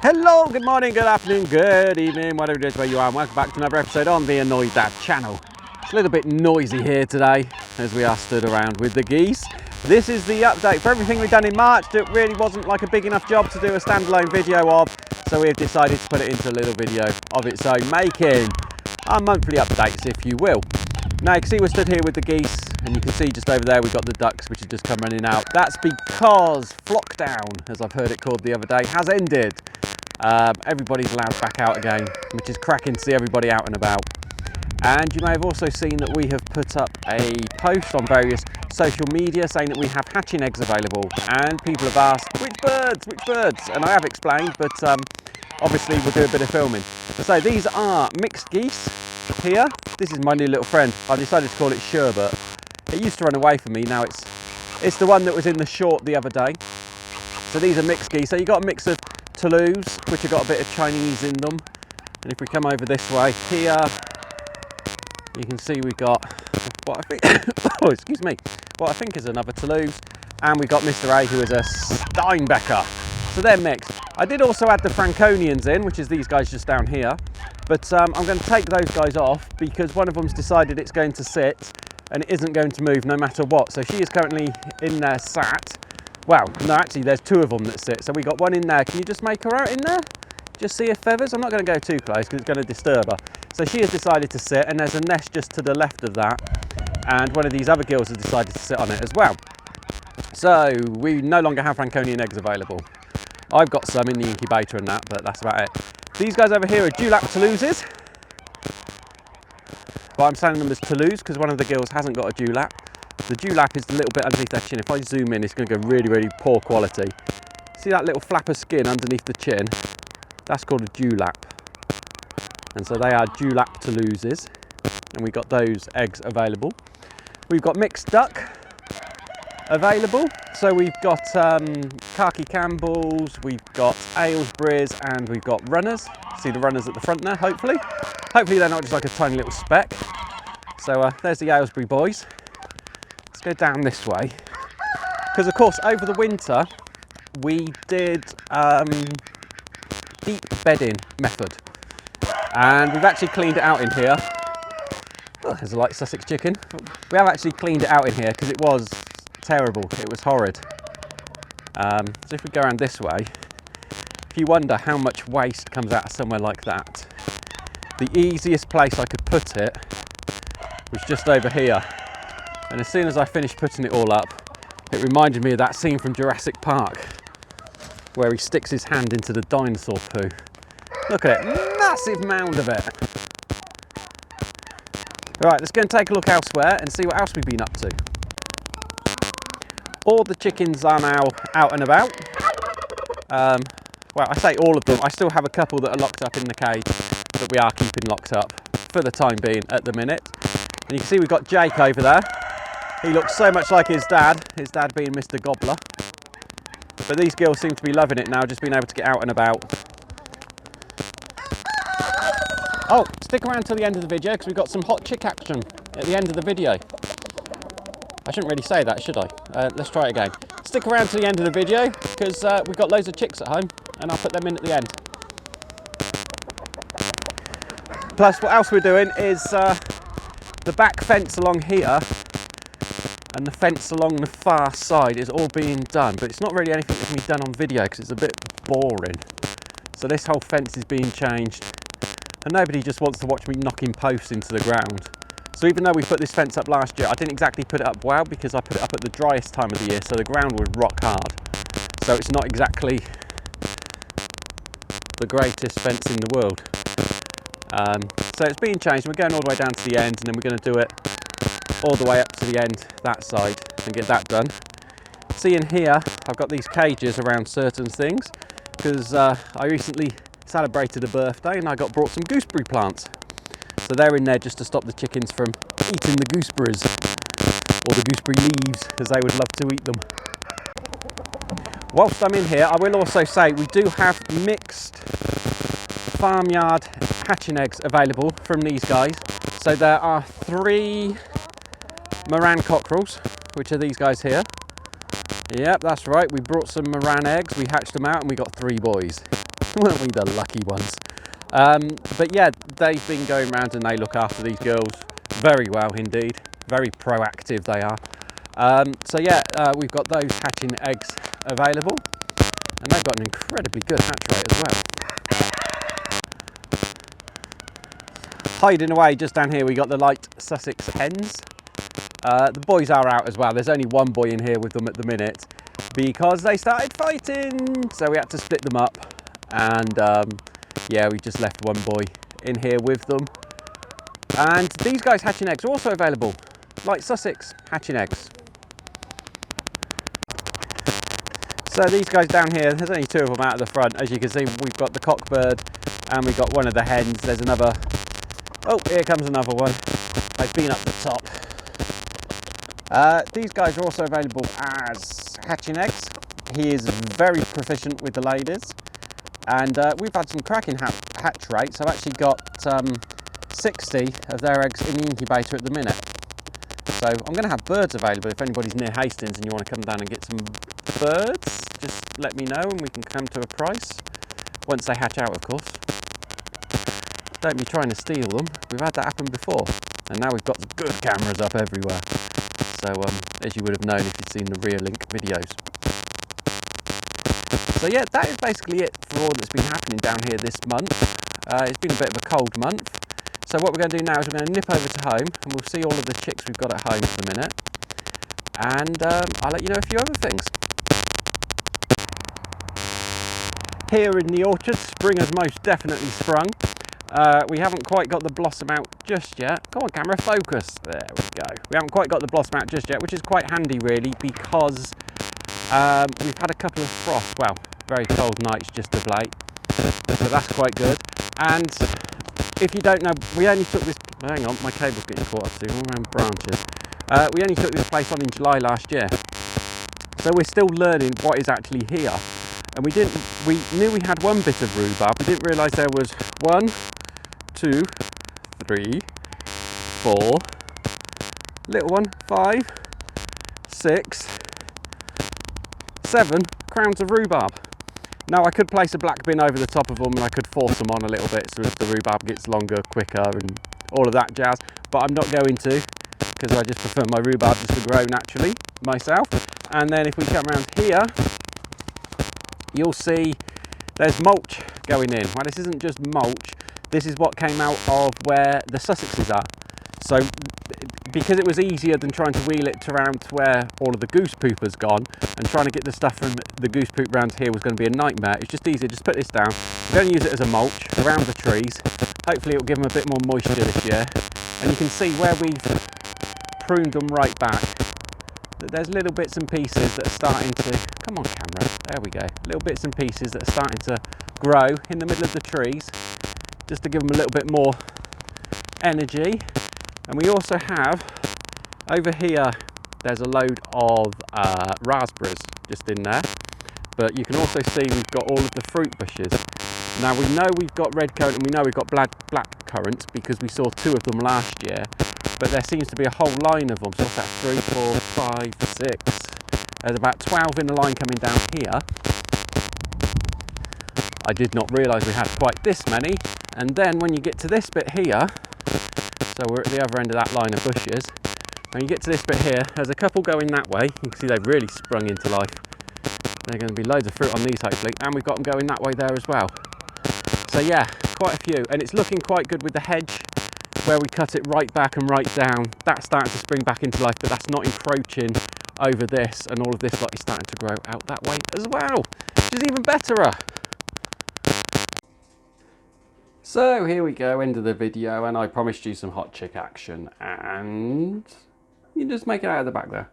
Hello, good morning, good afternoon, good evening, whatever it is where you are, and welcome back to another episode on the Annoyed Dad channel. It's a little bit noisy here today as we are stood around with the geese. This is the update for everything we've done in March that really wasn't like a big enough job to do a standalone video of, so we've decided to put it into a little video of its own making. Our monthly updates, if you will. Now you can see we're stood here with the geese, and you can see just over there we've got the ducks which have just come running out. That's because flockdown, as I've heard it called the other day, has ended. Everybody's allowed back out again, which is cracking to see everybody out and about. And you may have also seen that we have put up a post on various social media saying that we have hatching eggs available, and people have asked which birds, and I have explained, but obviously we'll do a bit of filming. So these are mixed geese here. This is my new little friend. I decided to call it Sherbet. It used to run away from me, now it's the one that was in the short the other day. So these are mixed geese. So you've got a mix of Toulouse, which have got a bit of Chinese in them, and if we come over this way here, you can see we've got what I think oh, excuse me, what I think is another Toulouse, and we've got Mr. A, who is a Steinbecker. So they're mixed. I did also add the Franconians in, which is these guys just down here, but I'm going to take those guys off because one of them's decided it's going to sit and it isn't going to move no matter what. So she is currently in there sat. Well, no, actually there's two of them that sit. So we got one in there. Can you just make her out in there? Just see her feathers? I'm not going to go too close because it's going to disturb her. So she has decided to sit, and there's a nest just to the left of that, and one of these other gills has decided to sit on it as well. So we no longer have Franconian eggs available. I've got some in the incubator and that, but that's about it. These guys over here are dewlap Toulouses. But I'm selling them as Toulouse because one of the gills hasn't got a dewlap. The dewlap is a little bit underneath their chin. If I zoom in, it's going to go really, really poor quality. See that little flap of skin underneath the chin? That's called a dewlap. And so they are dewlap Toulouses. And we've got those eggs available. We've got mixed duck available. So we've got khaki Campbells, we've got Aylesburys, and we've got runners. See the runners at the front there, hopefully. Hopefully they're not just like a tiny little speck. So there's the Aylesbury boys. Let's go down this way. Because of course over the winter we did deep bedding method. And we've actually cleaned it out in here. Oh, there's a light Sussex chicken. We have actually cleaned it out in here because it was terrible, it was horrid. So if we go around this way, if you wonder how much waste comes out of somewhere like that, the easiest place I could put it was just over here. And as soon as I finished putting it all up, it reminded me of that scene from Jurassic Park where he sticks his hand into the dinosaur poo. Look at it, massive mound of it. Right, let's go and take a look elsewhere and see what else we've been up to. All the chickens are now out and about. Well, I say all of them. I still have a couple that are locked up in the cage that we are keeping locked up for the time being at the minute. And you can see we've got Jake over there. He looks so much like his dad being Mr. Gobbler. But these girls seem to be loving it now, just being able to get out and about. Oh, stick around till the end of the video because we've got some hot chick action at the end of the video. I shouldn't really say that, should I? Let's try it again. Stick around to the end of the video because we've got loads of chicks at home and I'll put them in at the end. Plus what else we're doing is the back fence along here and the fence along the far side is all being done, but it's not really anything that can be done on video because it's a bit boring. So this whole fence is being changed and nobody just wants to watch me knocking posts into the ground. So even though we put this fence up last year, I didn't exactly put it up well because I put it up at the driest time of the year, so the ground was rock hard. So it's not exactly the greatest fence in the world. So it's being changed. We're going all the way down to the end, and then we're going to do it all the way up to the end, that side, and get that done. See in here, I've got these cages around certain things because I recently celebrated a birthday and I got brought some gooseberry plants. So they're in there just to stop the chickens from eating the gooseberries, or the gooseberry leaves, as they would love to eat them. Whilst I'm in here, I will also say we do have mixed farmyard hatching eggs available from these guys. So there are 3 Moran cockerels, which are these guys here. Yep, that's right, we brought some Moran eggs, we hatched them out and we got 3 boys. weren't we the lucky ones? But yeah, they've been going around and they look after these girls very well indeed. Very proactive they are. So yeah, we've got those hatching eggs available, and they've got an incredibly good hatch rate as well. Hiding away just down here, we got the light Sussex hens. The boys are out as well. There's only one boy in here with them at the minute because they started fighting, so we had to split them up. And yeah, we just left one boy in here with them. And these guys hatching eggs are also available, light Sussex hatching eggs. So these guys down here, there's only two of them out of the front. As you can see, we've got the cockbird and we've got one of the hens. There's another. Oh, here comes another one. I've been up the top. These guys are also available as hatching eggs. He is very proficient with the ladies, and we've had some cracking hatch rates. I've actually got 60 of their eggs in the incubator at the minute. So I'm going to have birds available. If anybody's near Hastings and you want to come down and get some birds, just let me know and we can come to a price once they hatch out, of course. Don't be trying to steal them. We've had that happen before, and now we've got good cameras up everywhere. So as you would have known if you've seen the rear link videos. So yeah, that is basically it for all that's been happening down here this month. It's been a bit of a cold month. So what we're going to do now is we're going to nip over to home and we'll see all of the chicks we've got at home for the minute. And I'll let you know a few other things. Here in the orchard, spring has most definitely sprung. We haven't quite got the blossom out just yet. Come on camera, focus. There we go. We haven't quite got the blossom out just yet, which is quite handy really, because we've had a couple of frosts, well, very cold nights just of late. So that's quite good. And if you don't know, we only took this, hang on, my cable's getting caught up to all around branches. We only took this place on in July last year. So we're still learning what is actually here. And we knew we had one bit of rhubarb. We didn't realise there was 1, 2, 3, 4, little one, 5, 6, 7 crowns of rhubarb. Now I could place a black bin over the top of them and I could force them on a little bit so as the rhubarb gets longer, quicker and all of that jazz, but I'm not going to, because I just prefer my rhubarb just to grow naturally myself. And then if we come around here, you'll see there's mulch going in. Well, this isn't just mulch, this is what came out of where the Sussexes are. So because it was easier than trying to wheel it around to where all of the goose poop has gone, and trying to get the stuff from the goose poop around here was going to be a nightmare, it's just easier, just put this down. We're going to use it as a mulch around the trees. Hopefully it will give them a bit more moisture this year. And you can see where we've pruned them right back, that there's little bits and pieces that are starting to, come on camera, there we go, little bits and pieces that are starting to grow in the middle of the trees, just to give them a little bit more energy. And we also have, over here, there's a load of raspberries just in there. But you can also see we've got all of the fruit bushes. Now we know we've got red currant and we know we've got black currants because we saw 2 of them last year. But there seems to be a whole line of them. So what's that, 3, 4, 5, 6. There's about 12 in the line coming down here. I did not realise we had quite this many. And then when you get to this bit here, so we're at the other end of that line of bushes. When you get to this bit here, there's a couple going that way. You can see they've really sprung into life. There are going to be loads of fruit on these hopefully, and we've got them going that way there as well. So yeah, quite a few, and it's looking quite good with the hedge where we cut it right back and right down. That's starting to spring back into life, but that's not encroaching over this, and all of this lot is starting to grow out that way as well, which is even betterer. So here we go, end of the video, and I promised you some hot chick action, and you just make it out of the back there.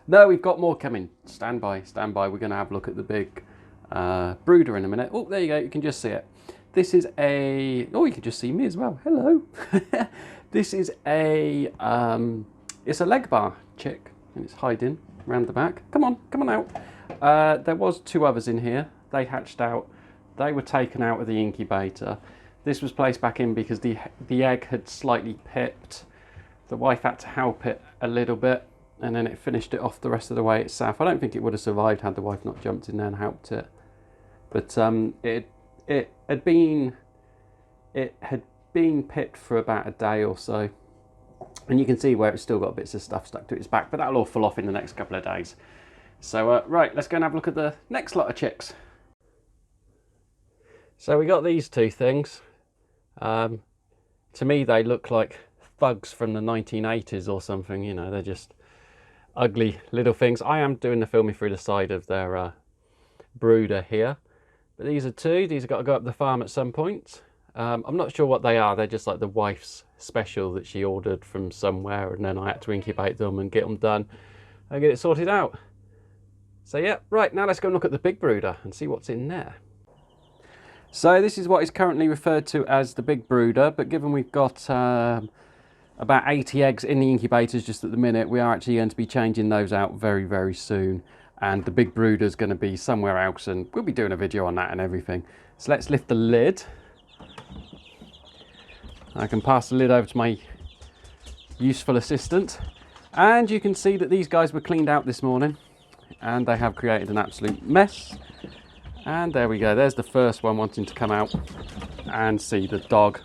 No, we've got more coming. Stand by, stand by. We're going to have a look at the big brooder in a minute. Oh, there you go. You can just see it. This is a... Oh, you can just see me as well. Hello. This is a... it's a leg bar chick, and it's hiding around the back. Come on out. There was 2 others in here. They hatched out. They were taken out of the incubator. This was placed back in because the egg had slightly pipped. The wife had to help it a little bit, and then it finished it off the rest of the way itself. I don't think it would have survived had the wife not jumped in there and helped it. But it it had been picked for about a day or so, and you can see where it's still got bits of stuff stuck to its back, but that'll all fall off in the next couple of days. So right, let's go and have a look at the next lot of chicks. So we got these two things. To me they look like thugs from the 1980s or something, you know, they're just ugly little things. I am doing the filming through the side of their brooder here, but these are two. These have got to go up the farm at some point. I'm not sure what they are. They're just like the wife's special that she ordered from somewhere, and then I had to incubate them and get them done and get it sorted out. So yeah, right, now let's go and look at the big brooder and see what's in there. So this is what is currently referred to as the big brooder, but given we've got about 80 eggs in the incubators just at the minute, we are actually going to be changing those out very, very soon. And the big brooder is going to be somewhere else, and we'll be doing a video on that and everything. So let's lift the lid. I can pass the lid over to my useful assistant. And you can see that these guys were cleaned out this morning, and they have created an absolute mess. And there we go, there's the first one wanting to come out and see the dog.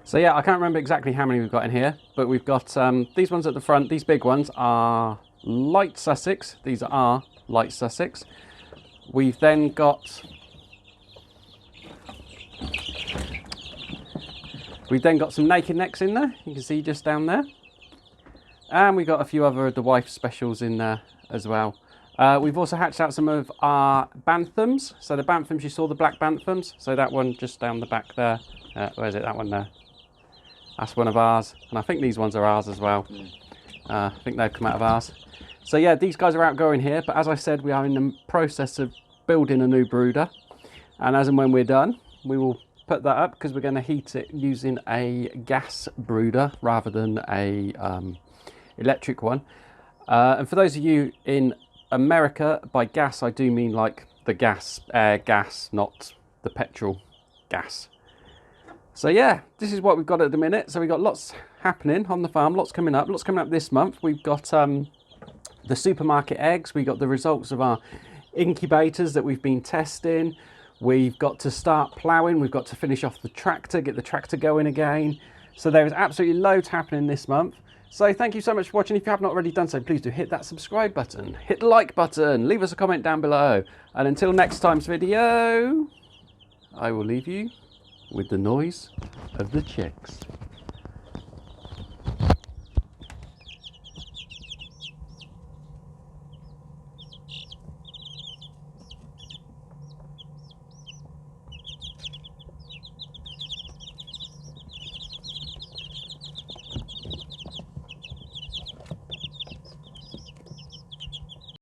So yeah, I can't remember exactly how many we've got in here, but we've got these ones at the front. These big ones are light Sussex. These are light Sussex. We've then got some naked necks in there. You can see just down there. And we've got a few other of the wife specials in there as well. We've also hatched out some of our banthams. So the banthams, you saw the black banthams. So that one just down the back there. Where's it? That one there. That's one of ours. And I think these ones are ours as well. I think they've come out of ours. So yeah, these guys are outgoing here. But as I said, we are in the process of building a new brooder. And as and when we're done, we will put that up because we're going to heat it using a gas brooder rather than a electric one. And for those of you in America, by gas I do mean like the gas, air gas, not the petrol gas. So yeah, this is what we've got at the minute. So we've got lots happening on the farm, lots coming up this month. We've got the supermarket eggs, we got the results of our incubators that we've been testing. We've got to start ploughing, we've got to finish off the tractor, get the tractor going again. So there is absolutely loads happening this month. So thank you so much for watching. If you have not already done so, please do hit that subscribe button, hit the like button, leave us a comment down below. And until next time's video, I will leave you with the noise of the chicks.